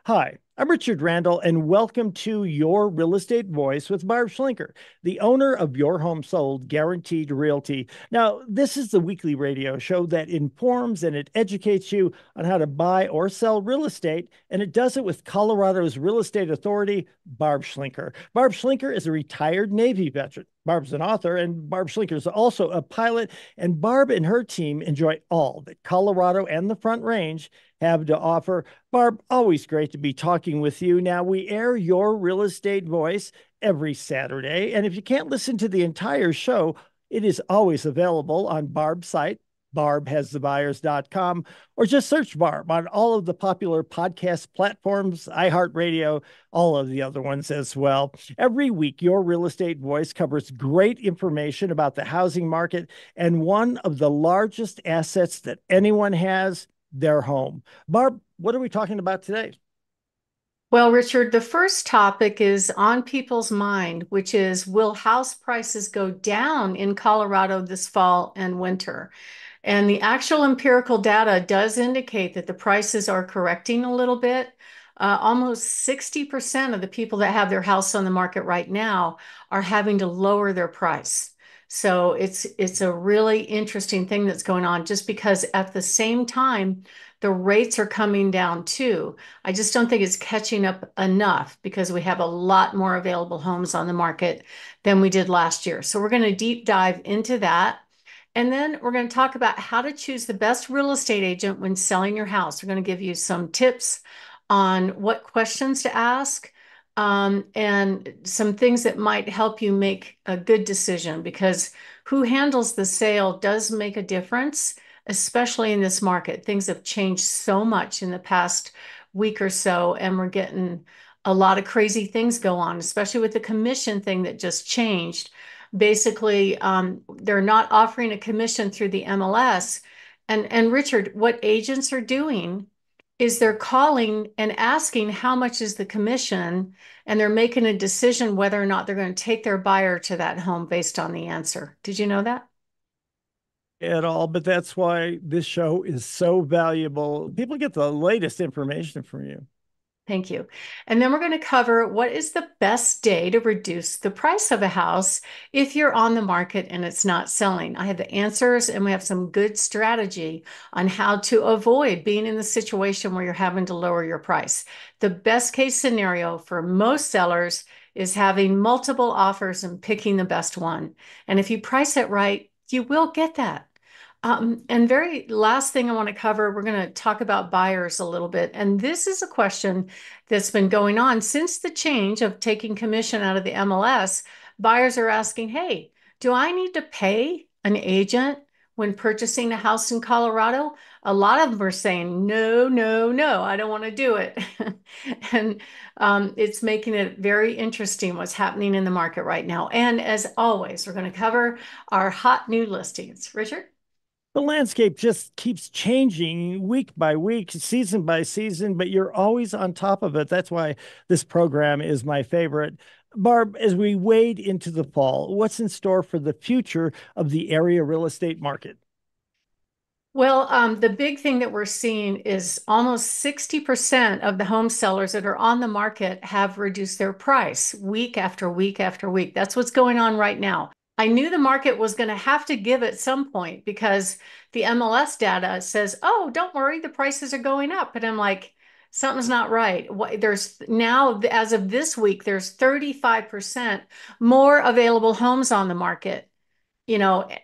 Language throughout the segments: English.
Hi, I'm Richard Randall, and welcome to Your Real Estate Voice with Barb Schlinker, the owner of Your Home Sold Guaranteed Realty. Now, this is the weekly radio show that informs and it educates you on how to buy or sell real estate, and it does it with Colorado's real estate authority, Barb Schlinker. Barb Schlinker is a retired Navy veteran. Barb's an author, and Barb Schlinker is also a pilot, and Barb and her team enjoy all that Colorado and the Front Range have to offer. Barb, always great to be talking with you. Now, we air Your Real Estate Voice every Saturday. And if you can't listen to the entire show, it is always available on Barb's site, barbhasthebuyers.com, or just search Barb on all of the popular podcast platforms, iHeartRadio, all of the other ones as well. Every week, Your Real Estate Voice covers great information about the housing market and one of the largest assets that anyone has, their home. Barb, what are we talking about today? Well, Richard, the first topic is on people's mind, which is will house prices go down in Colorado this fall and winter? And the actual empirical data does indicate that the prices are correcting a little bit. Almost 60% of the people that have their house on the market right now are having to lower their price. So it's a really interesting thing that's going on just because at the same time, the rates are coming down too. I just don't think it's catching up enough because we have a lot more available homes on the market than we did last year. So we're going to deep dive into that. And then we're going to talk about how to choose the best real estate agent when selling your house. We're going to give you some tips on what questions to ask, and some things that might help you make a good decision because who handles the sale does make a difference, especially in this market. Things have changed so much in the past week or so, and we're getting a lot of crazy things go on, especially with the commission thing that just changed. Basically, they're not offering a commission through the MLS. And Richard, what agents are doing is they're calling and asking how much is the commission, and they're making a decision whether or not they're going to take their buyer to that home based on the answer. Did you know that? At all, but that's why this show is so valuable. People get the latest information from you. Thank you. And then we're going to cover what is the best day to reduce the price of a house if you're on the market and it's not selling. I have the answers and we have some good strategy on how to avoid being in the situation where you're having to lower your price. The best case scenario for most sellers is having multiple offers and picking the best one. And if you price it right, you will get that. And very last thing I want to cover, we're going to talk about buyers a little bit. And this is a question that's been going on since the change of taking commission out of the MLS. Buyers are asking, hey, do I need to pay an agent when purchasing a house in Colorado? A lot of them are saying, no, no, no, I don't want to do it. And it's making it very interesting what's happening in the market right now. And as always, we're going to cover our hot new listings. Richard? The landscape just keeps changing week by week, season by season, but you're always on top of it. That's why this program is my favorite. Barb, as we wade into the fall, what's in store for the future of the area real estate market? Well, the big thing that we're seeing is almost 60% of the home sellers that are on the market have reduced their price week after week after week. That's what's going on right now. I knew the market was going to have to give at some point because the MLS data says, oh, don't worry, the prices are going up. And I'm like, something's not right. There's now, as of this week, there's 35% more available homes on the market,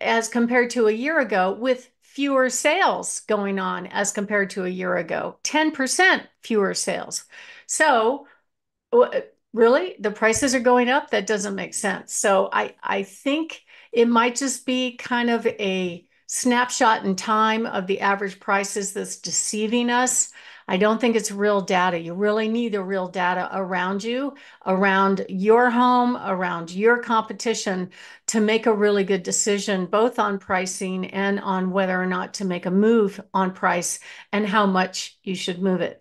as compared to a year ago, with fewer sales going on as compared to a year ago, 10% fewer sales. So, really, the prices are going up? That doesn't make sense. So, I think it might just be kind of a snapshot in time of the average prices that's deceiving us. I don't think it's real data. You really need the real data around you, around your home, around your competition to make a really good decision, both on pricing and on whether or not to make a move on price and how much you should move it.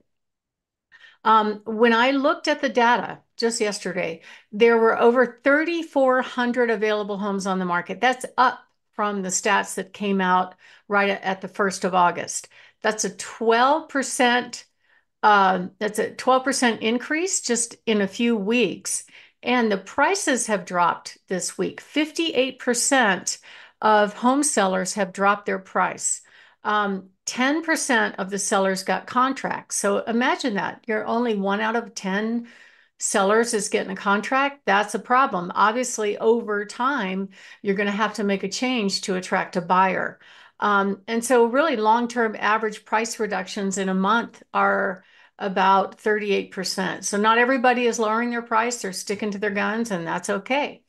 When I looked at the data just yesterday, there were over 3,400 available homes on the market. That's up from the stats that came out right at the 1st of August. That's a 12% That's a 12% increase just in a few weeks. And the prices have dropped this week. 58% of home sellers have dropped their price. 10% of the sellers got contracts. So imagine that. You're only 1 out of 10 sellers is getting a contract. That's a problem. Obviously, over time, you're going to have to make a change to attract a buyer. And so really long-term average price reductions in a month are about 38%. So not everybody is lowering their price. They're sticking to their guns, and that's okay.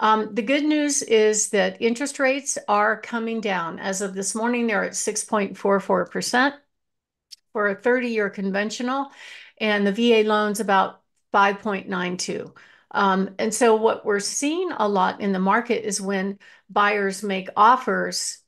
The good news is that interest rates are coming down. As of this morning, they're at 6.44% for a 30-year conventional, and the VA loan's about 5.92. And so what we're seeing a lot in the market is when buyers make offers,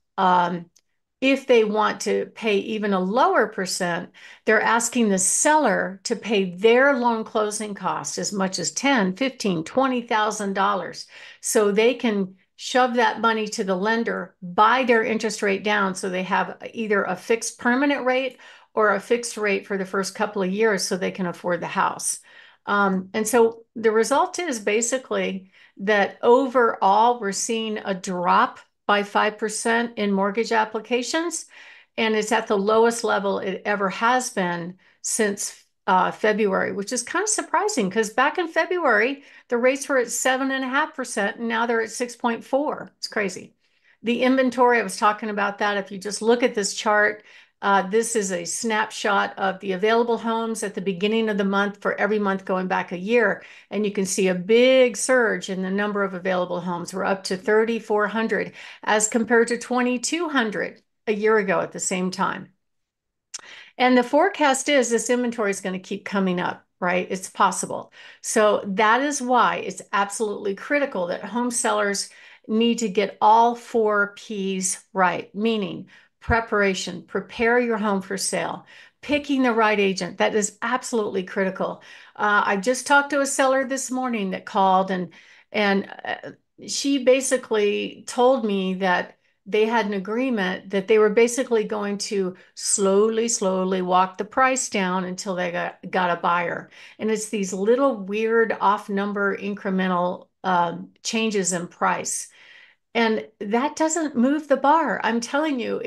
if they want to pay even a lower percent, they're asking the seller to pay their loan closing costs as much as 10, 15, $20,000 so they can shove that money to the lender, buy their interest rate down so they have either a fixed permanent rate or a fixed rate for the first couple of years so they can afford the house. And so the result is basically that overall we're seeing a drop by 5% in mortgage applications, and it's at the lowest level it ever has been since February, which is kind of surprising because back in February, the rates were at 7.5%, and now they're at 6.4. It's crazy. The inventory, I was talking about that. If you just look at this chart, this is a snapshot of the available homes at the beginning of the month for every month going back a year. And you can see a big surge in the number of available homes. We're up to 3,400 as compared to 2,200 a year ago at the same time. And the forecast is this inventory is going to keep coming up, right? It's possible. So that is why it's absolutely critical that home sellers need to get all 4 Ps right, meaning preparation, prepare your home for sale, picking the right agent. That is absolutely critical. I just talked to a seller this morning that called and she basically told me that they had an agreement that they were basically going to slowly walk the price down until they got a buyer. And it's these little weird off number incremental changes in price. And that doesn't move the bar. I'm telling you,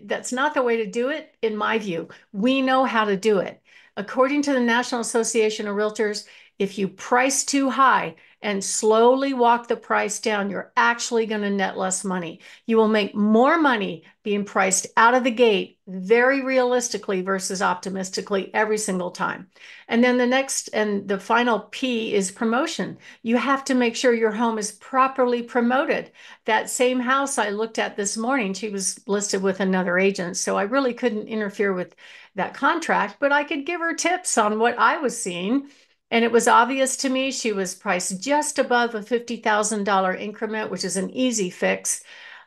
that's not the way to do it, in my view. We know how to do it. According to the National Association of Realtors, if you price too high and slowly walk the price down, you're actually going to net less money. You will make more money being priced out of the gate very realistically versus optimistically every single time. And then the next and the final P is promotion. You have to make sure your home is properly promoted. That same house I looked at this morning, she was listed with another agent, so I really couldn't interfere with that contract, but I could give her tips on what I was seeing. And it was obvious to me she was priced just above a $50,000 increment, which is an easy fix.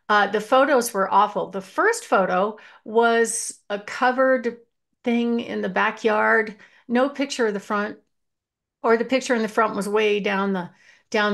The photos were awful. The first photo was a covered thing in the backyard, no picture of the front, or the picture in the front was way down the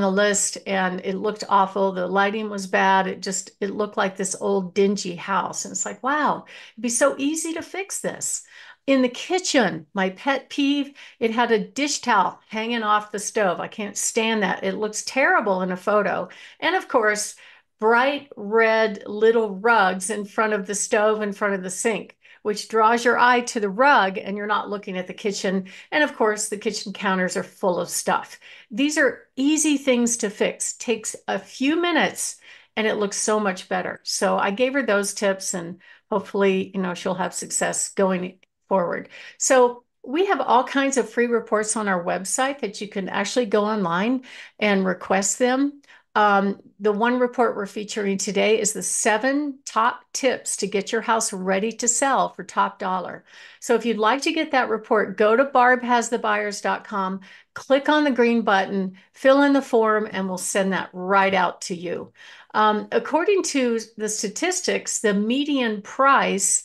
list and it looked awful. The lighting was bad. It looked like this old dingy house. And it's like, wow, it'd be so easy to fix this. In the kitchen, my pet peeve, it had a dish towel hanging off the stove. I can't stand that. It looks terrible in a photo. And of course, bright red little rugs in front of the stove, in front of the sink, which draws your eye to the rug and you're not looking at the kitchen. And of course, the kitchen counters are full of stuff. These are easy things to fix. Takes a few minutes and it looks so much better. So I gave her those tips and hopefully, she'll have success going forward. So we have all kinds of free reports on our website that you can actually go online and request them. The one report we're featuring today is the 7 top tips to get your house ready to sell for top dollar. So if you'd like to get that report, go to barbhasthebuyers.com, click on the green button, fill in the form, and we'll send that right out to you. According to the statistics, the median price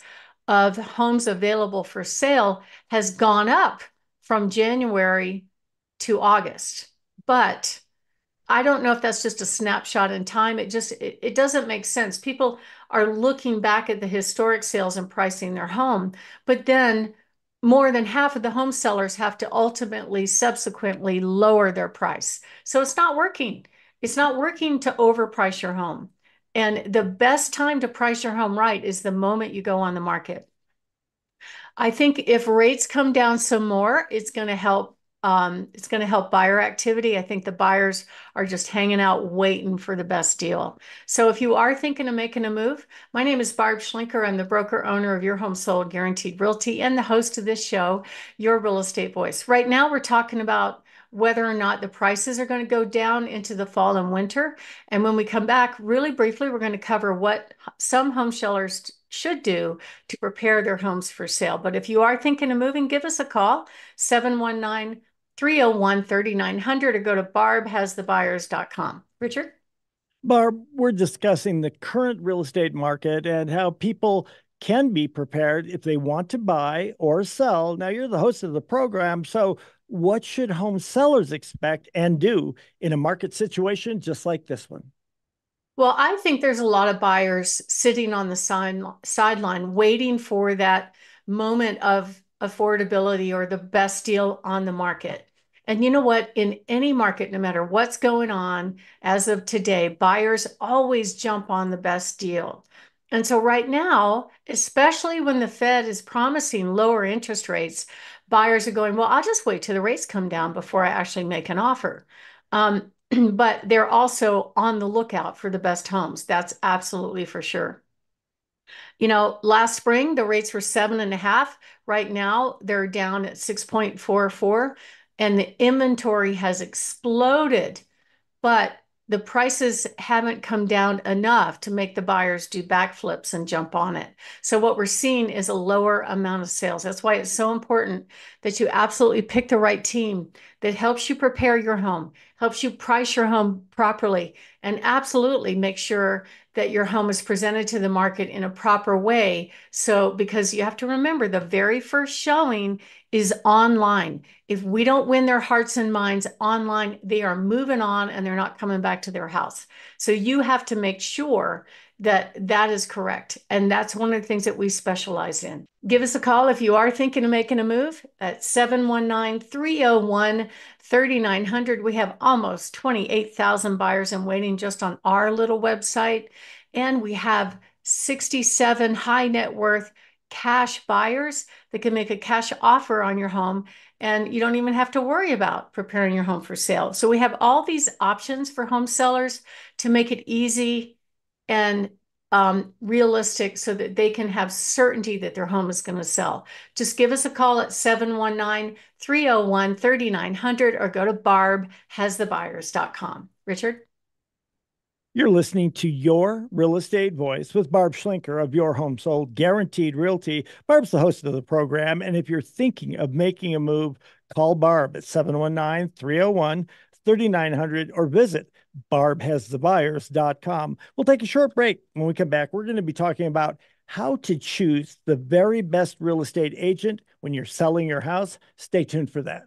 of homes available for sale has gone up from January to August. But I don't know if that's just a snapshot in time. It doesn't make sense. People are looking back at the historic sales and pricing their home, but then more than half of the home sellers have to ultimately subsequently lower their price. So it's not working. It's not working to overprice your home. And the best time to price your home right is the moment you go on the market. I think if rates come down some more, it's going to help. It's going to help buyer activity. I think the buyers are just hanging out waiting for the best deal. So if you are thinking of making a move, my name is Barb Schlinker. I'm the broker owner of Your Home Sold Guaranteed Realty and the host of this show, Your Real Estate Voice. Right now, we're talking about whether or not the prices are going to go down into the fall and winter. And when we come back, really briefly, we're going to cover what some home sellers should do to prepare their homes for sale. But if you are thinking of moving, give us a call, 719-301-3900, or go to barbhasthebuyers.com. Richard? Barb, we're discussing the current real estate market and how people can be prepared if they want to buy or sell. Now, you're the host of the program, so what should home sellers expect and do in a market situation just like this one? Well, I think there's a lot of buyers sitting on the sideline waiting for that moment of affordability or the best deal on the market. And you know what? In any market, no matter what's going on as of today, buyers always jump on the best deal. And so, right now, especially when the Fed is promising lower interest rates, buyers are going, well, I'll just wait till the rates come down before I actually make an offer. But they're also on the lookout for the best homes. That's absolutely for sure. You know, last spring, the rates were 7.5. Right now, they're down at 6.44, and the inventory has exploded, but the prices haven't come down enough to make the buyers do backflips and jump on it. So what we're seeing is a lower amount of sales. That's why it's so important that you absolutely pick the right team that helps you prepare your home, helps you price your home properly, and absolutely make sure that your home is presented to the market in a proper way. So, because you have to remember, the very first showing is online. If we don't win their hearts and minds online, they are moving on and they're not coming back to their house. So you have to make sure that that is correct. And that's one of the things that we specialize in. Give us a call if you are thinking of making a move at 719-301-3900. We have almost 28,000 buyers in waiting just on our little website. And we have 67 high net worth cash buyers that can make a cash offer on your home, and you don't even have to worry about preparing your home for sale. So we have all these options for home sellers to make it easy and realistic so that they can have certainty that their home is going to sell. Just give us a call at 719-301-3900 or go to barbhasthebuyers.com. Richard? You're listening to Your Real Estate Voice with Barb Schlinker of Your Home Sold Guaranteed Realty. Barb's the host of the program, and if you're thinking of making a move, call Barb at 719-301-3900 or visit barbhasthebuyers.com. We'll take a short break. When we come back, we're going to be talking about how to choose the very best real estate agent when you're selling your house. Stay tuned for that.